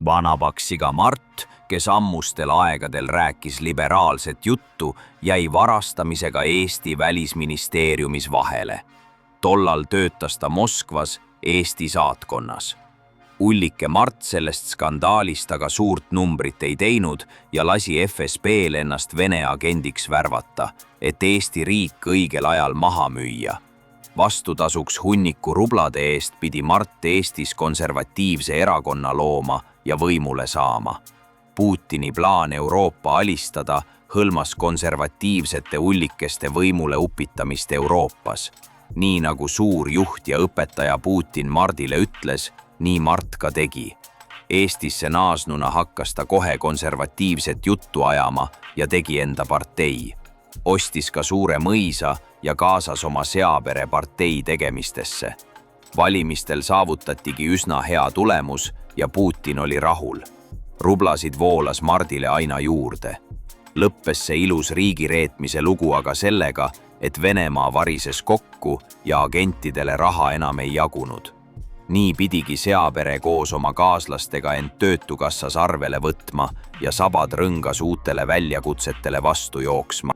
Vanapaksiga Mart, kes ammustel aegadel rääkis liberaalset juttu, jäi varastamisega Eesti välisministeeriumis vahele. Tollal töötas ta Moskvas Eesti saatkonnas. Ullike Mart sellest skandaalist aga suurt numbrit ei teinud ja lasi FSB-l ennast Vene agendiks värvata, et Eesti riik õigel ajal maha müüa. Vastutasuks hunniku rublade eest pidi Mart Eestis konservatiivse erakonna looma ja võimule saama. Putini plaan Euroopa alistada hõlmas konservatiivsete ullikeste võimule upitamist Euroopas. Nii nagu suur juht ja õpetaja Putin Mardile ütles, nii Mart ka tegi. Eestisse naasnuna hakkas ta kohe konservatiivset juttu ajama ja tegi enda partei. Ostis ka suure mõisa ja kaasas oma seapere partei tegemistesse. Valimistel saavutatigi üsna hea tulemus ja Putin oli rahul. Rublasid voolas Mardile aina juurde. Lõppes see ilus riigireetmise lugu aga sellega, et Venemaa varises kokku ja agentidele raha enam ei jagunud. Nii pidigi seapere koos oma kaaslastega end töötukassas arvele võtma ja sabad rõngas uutele väljakutsetele vastu jooksma.